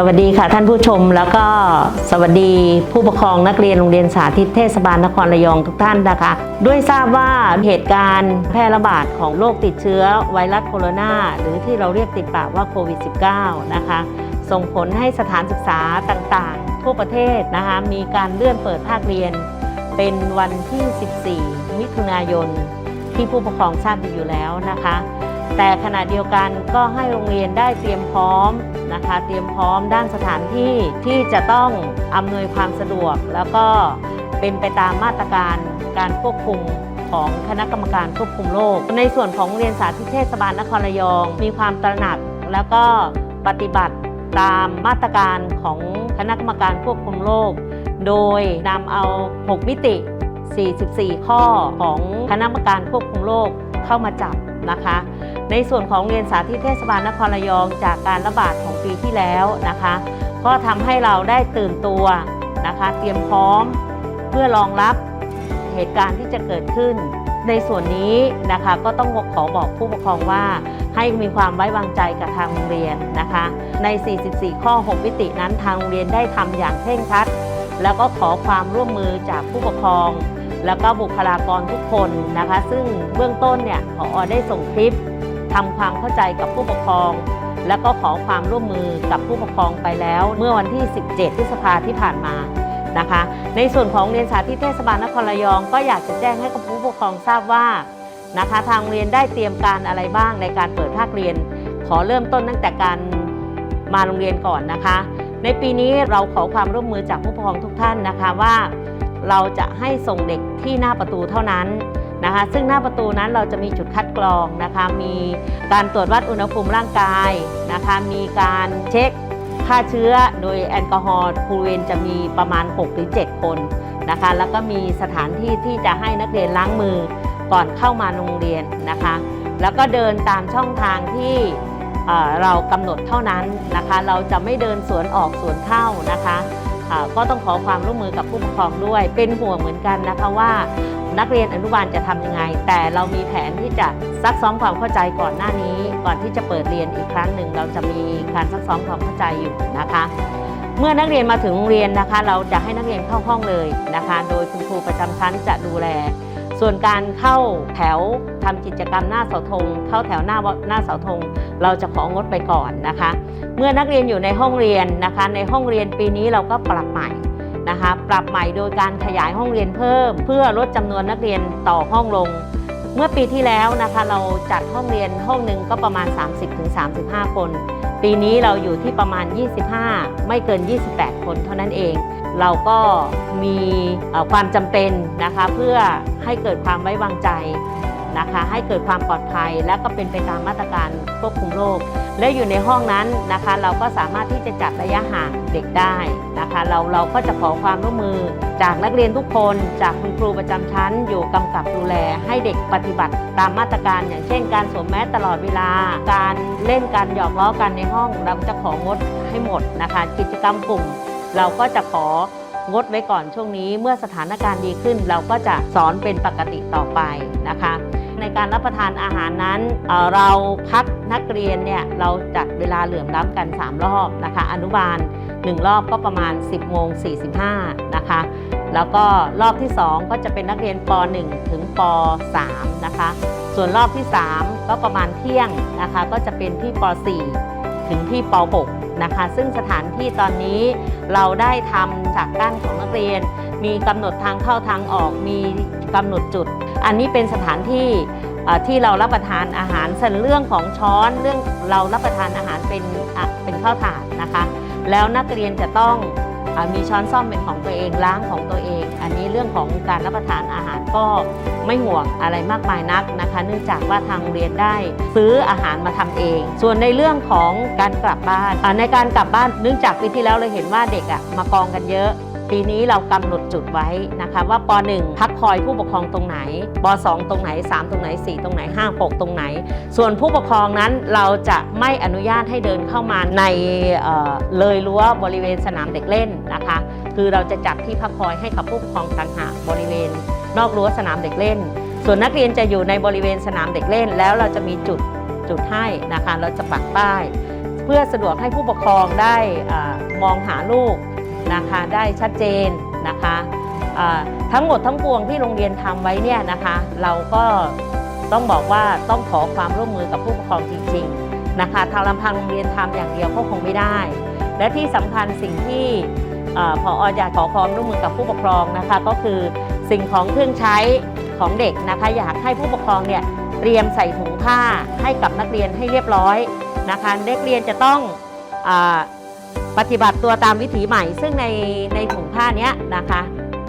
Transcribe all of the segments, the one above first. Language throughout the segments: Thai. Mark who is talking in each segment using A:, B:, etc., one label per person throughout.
A: วัสดีค่ะท่านผู้ชมแล้วก็สวัสดีผู้ปกครองนักเรียนโรงเรียนสาธิตเทศบาลนครระยองทุกท่านนะคะด้วยทราบว่าเหตุการณ์แพร่ระบาดของโรคติดเชื้อไวรัสโคโรนาหรือที่เราเรียกติดปากว่าโควิด -19 นะคะส่งผลให้สถานศึกษาต่างๆทั่วประเทศนะคะมีการเลื่อนเปิดภาคเรียนเป็นวันที่ 14 มิถุนายนที่ผู้ปกครองทราบอยู่แล้วนะคะแต่ขณะเดียวกันก็ให้โรงเรียนได้เตรียมพร้อมนะคะเตรียมพร้อมด้านสถานที่ที่จะต้องอำนวยความสะดวกแล้วก็เป็นไปตามมาตรการการควบคุมของคณะกรรมการควบคุมโรคในส่วนของโรงเรียนสาธิตเทศบาลนครระยองมีความตระหนักแล้วก็ปฏิบัติตามมาตรการของคณะกรรมการควบคุมโรคโดยนำเอา6มิติ44ข้อของคณะกรรมการควบคุมโรคเข้ามาจับนะคะในส่วนของโรงเรียนสาธิตเทศบาลนครระยองจากการระบาดของปีที่แล้วนะคะก็ทำให้เราได้ตื่นตัวนะคะเตรียมพร้อมเพื่อรองรับเหตุการณ์ที่จะเกิดขึ้นในส่วนนี้นะคะก็ต้องขอบอกผู้ปกครองว่าให้มีความไว้วางใจกับทางโรงเรียนนะคะใน44ข้อ6มิตินั้นทางโรงเรียนได้ทำอย่างเคร่งครัดแล้วก็ขอความร่วมมือจากผู้ปกครองแล้วก็บุคลากรทุกคนนะคะซึ่งเบื้องต้นเนี่ยผอ.ได้ส่งคลิปทำความเข้าใจกับผู้ปกครองแล้วก็ขอความร่วมมือกับผู้ปกครองไปแล้วเมื่อวันที่ 17 พฤษภาคมที่ผ่านมานะคะในส่วนของโรงเรียนสาธิตเทศบาลนครระยองก็อยากจะแจ้งให้กับผู้ปกครองทราบว่านะคะทางโรงเรียนได้เตรียมการอะไรบ้างในการเปิดภาคเรียนขอเริ่มต้นตั้งแต่การมาโรงเรียนก่อนนะคะในปีนี้เราขอความร่วมมือจากผู้ปกครองทุกท่านนะคะว่าเราจะให้ส่งเด็กที่หน้าประตูเท่านั้นนะคะซึ่งหน้าประตูนั้นเราจะมีจุดคัดกรองนะคะมีการตรวจวัดอุณหภูมิร่างกายนะคะมีการเช็คฆ่าเชื้อโดยแอลกอฮอล์บริเวณจะมีประมาณ 6-7 คนนะคะแล้วก็มีสถานที่ที่จะให้นักเรียนล้างมือก่อนเข้ามาโรงเรียนนะคะแล้วก็เดินตามช่องทางที่เรากำหนดเท่านั้นนะคะเราจะไม่เดินสวนออกสวนเข้านะคะก็ต้องขอความร่วมมือกับผู้ปกครองด้วยเป็นห่วงเหมือนกันนะคะว่านักเรียนอนุบาลจะทำยังไงแต่เรามีแผนที่จะซักซ้อมความเข้าใจก่อนหน้านี้ก่อนที่จะเปิดเรียนอีกครั้งหนึ่งเราจะมีการซักซ้อมความเข้าใจอยู่นะคะเมื่อนักเรียนมาถึงโรงเรียนนะคะเราจะให้นักเรียนเข้าห้องเลยนะคะโดยคุณครูประจำชั้นจะดูแลส่วนการเข้าแถวทำกิจกรรมหน้าเสาธงเข้าแถวหน้าเสาธงเราจะของดไปก่อนนะคะเมื่อนักเรียนอยู่ในห้องเรียนนะคะในห้องเรียนปีนี้เราก็ปรับใหม่นะคะปรับใหม่โดยการขยายห้องเรียนเพิ่มเพื่อลดจำนวนนักเรียนต่อห้องลงเมื่อปีที่แล้วนะคะเราจัดห้องเรียนห้องหนึ่งก็ประมาณ 30-35 คนปีนี้เราอยู่ที่ประมาณ 25ไม่เกิน 28 คนเท่านั้นเองเราก็มีความจำเป็นนะคะเพื่อให้เกิดความไว้วางใจนะคะให้เกิดความปลอดภัยและก็เป็นไปตามมาตรการควบคุมโรคและอยู่ในห้องนั้นนะคะเราก็สามารถที่จะจัดระยะห่างเด็กได้นะคะเราก็จะขอความร่วมมือจากนักเรียนทุกคนจากคุณครูประจำชั้นอยู่กำกับดูแลให้เด็กปฏิบัติตามมาตรการอย่างเช่นการสวมแมสตลอดเวลาการเล่นการหยอกล้อกันในห้องเราจะของดให้หมดนะคะกิจกรรมกลุ่มเราก็จะของดไว้ก่อนช่วงนี้เมื่อสถานการณ์ดีขึ้นเราก็จะสอนเป็นปกติต่อไปนะคะในการรับประทานอาหารนั้นเราพักนักเรียนเนี่ยเราจัดเวลาเหลื่อมล้ำกัน3รอบนะคะอนุบาล1รอบก็ประมาณ 10:45 นะคะแล้วก็รอบที่2ก็จะเป็นนักเรียนป .1 ถึงป .3 นะคะส่วนรอบที่3ก็ประมาณเที่ยงนะคะก็จะเป็นที่ป .4 ถึงที่ป .6 นะคะซึ่งสถานที่ตอนนี้เราได้ทำจากกั้นของนักเรียนมีกำหนดทางเข้าทางออกมีกำหนดจุดอันนี้เป็นสถานที่ที่เรารับประทานอาหารส่วนเรื่องของช้อนเรื่องเรารับประทานอาหารเป็นข้าวถาดนะคะแล้วนักเรียนจะต้องมีช้อนซ่อมเป็นของตัวเองล้างของตัวเองอันนี้เรื่องของการรับประทานอาหารก็ไม่ห่วงอะไรมากมายนักนะคะเนื่องจากว่าทางโรงเรียนได้ซื้ออาหารมาทำเองส่วนในเรื่องของการกลับบ้านในการกลับบ้านเนื่องจากปีที่แล้วเราเห็นว่าเด็กมากองกันเยอะปีนี้เรากำหนดจุดไว้นะคะว่าป .1 พักคอยผู้ปกครองตรงไหนป .2 ตรงไหน3ตรงไหน4ตรงไหน5 6ตรงไหนส่วนผู้ปกครองนั้นเราจะไม่อนุญาตให้เดินเข้ามาในเลยรั้วบริเวณสนามเด็กเล่นนะคะคือเราจะจัดที่พักคอยให้กับผู้ปกครองต่างหากบริเวณนอกรั้วสนามเด็กเล่นส่วนนักเรียนจะอยู่ในบริเวณสนามเด็กเล่นแล้วเราจะมีจุดให้นะคะเราจะปักป้าย เพื่อสะดวกให้ผู้ปกครองได้มองหาลูกนะคะได้ชัดเจนนะคะทั้งหมดทั้งปวงที่โรงเรียนทำไว้เนี่ยนะคะเราก็ต้องบอกว่าต้องขอความร่วมมือกับผู้ปกครองจริงๆนะคะทางลำพังโรงเรียนทำอย่างเดียวก็คงไม่ได้และที่สำคัญสิ่งที่ผอ.อยากขอความร่วมมือกับผู้ปกครองนะคะก็คือสิ่งของเครื่องใช้ของเด็กนะคะอยากให้ผู้ปกครองเนี่ยเตรียมใส่ถุงผ้าให้กับนักเรียนให้เรียบร้อยนะคะนักเรียนจะต้องปฏิบัติตัวตามวิถีใหม่ซึ่งในถุงผ้านี้นะคะ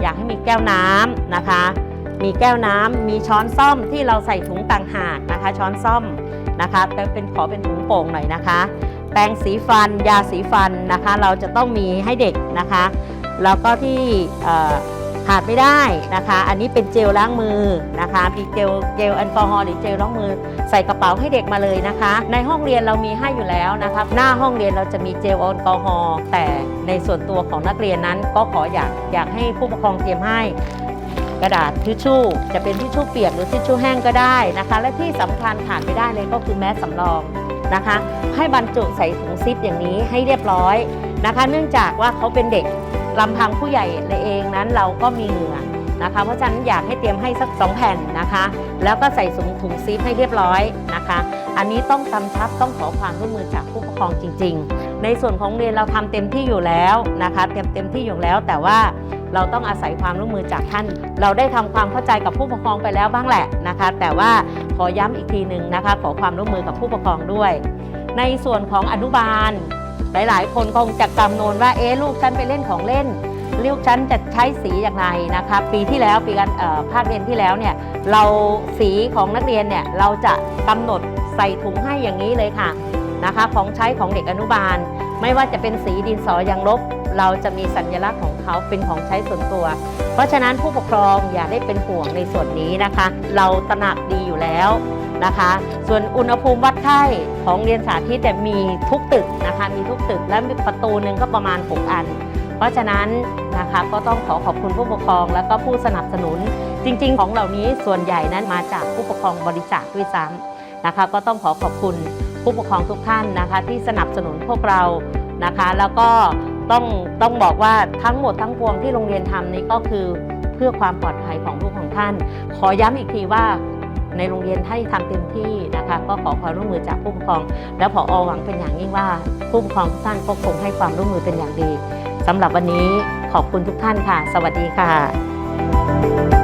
A: อยากให้มีแก้วน้ำนะคะมีแก้วน้ำมีช้อนส้อมที่เราใส่ถุงต่างหากนะคะช้อนส้อมนะคะแต่ขอเป็นถุงโป่งหน่อยนะคะแปรงสีฟันยาสีฟันนะคะเราจะต้องมีให้เด็กนะคะแล้วก็ที่ขาดไม่ได้นะคะอันนี้เป็นเจลล้างมือนะคะมีเจลแอลกอฮอล์หรือเจลล้างมือใส่กระเป๋าให้เด็กมาเลยนะคะในห้องเรียนเรามีให้อยู่แล้วนะคะหน้าห้องเรียนเราจะมีเจลแอลกอฮอล์แต่ในส่วนตัวของนักเรียนนั้นก็ขออยากให้ผู้ปกครองเตรียมให้กระดาษทิชชู่จะเป็นทิชชู่เปียกหรือทิชชู่แห้งก็ได้นะคะและที่สำคัญขาดไม่ได้เลยก็คือแมสสำรองนะคะให้บรรจุใส่ถุงซิปอย่างนี้ให้เรียบร้อยนะคะเนื่องจากว่าเขาเป็นเด็กลำพังผู้ใหญ่เองนั้นเราก็มีเหงื่อนะคะเพราะฉะนั้นอยากให้เตรียมให้สัก2แผ่นนะคะแล้วก็ใส่ถุงซิปให้เรียบร้อยนะคะอันนี้ต้องกำชับต้องขอความร่วมมือจากผู้ปกครองจริงๆในส่วนของเรียนเราทำเต็มที่อยู่แล้วนะคะเต็มที่อยู่แล้วแต่ว่าเราต้องอาศัยความร่วมมือจากท่านเราได้ทำความเข้าใจกับผู้ปกครองไปแล้วบ้างแหละนะคะแต่ว่าขอย้ำอีกทีหนึ่งนะคะขอความร่วมมือกับผู้ปกครองด้วยในส่วนของอนุบาลหลายๆคนคงจะกังวลว่าลูกฉันไปเล่นของเล่นลูกฉันจะใช้สีอย่างไรนะคะปีที่แล้วปีการภาคเรียนที่แล้วเนี่ยเราสีของนักเรียนเนี่ยเราจะกำหนดใส่ถุงให้อย่างนี้เลยค่ะนะคะของใช้ของเด็กอนุบาลไม่ว่าจะเป็นสีดินสอยางลบเราจะมีสัญลักษณ์ของเขาเป็นของใช้ส่วนตัวเพราะฉะนั้นผู้ปกครองอย่าได้เป็นห่วงในส่วนนี้นะคะเราตระหนักดีอยู่แล้วนะคะส่วนอุณหภูมิวัดไข้ของเรียนสาธิตแต่มีทุกตึกนะคะมีทุกตึกและประตูหนึ่งก็ประมาณ6 อันเพราะฉะนั้นนะคะก็ต้องขอบคุณผู้ปกครองแล้วก็ผู้สนับสนุนจริงๆของเหล่านี้ส่วนใหญ่นั้นมาจากผู้ปกครองบริจาคด้วยซ้ำนะคะก็ต้องขอบคุณผู้ปกครองทุกท่านนะคะที่สนับสนุนพวกเรานะคะแล้วก็ต้องบอกว่าทั้งหมดทั้งปวงที่โรงเรียนทำนี้ก็คือเพื่อความปลอดภัยของลูกของท่านขอย้ำอีกทีว่าในโรงเรียนให้ทำเต็มที่นะคะก็ขอความร่วมมือจากผู้ปกครองและผอ.หวังเป็นอย่างยิ่งว่าผู้ปกครองทุกท่านก็คงให้ความร่วมมือเป็นอย่างดีสำหรับวันนี้ขอบคุณทุกท่านค่ะสวัสดีค่ะ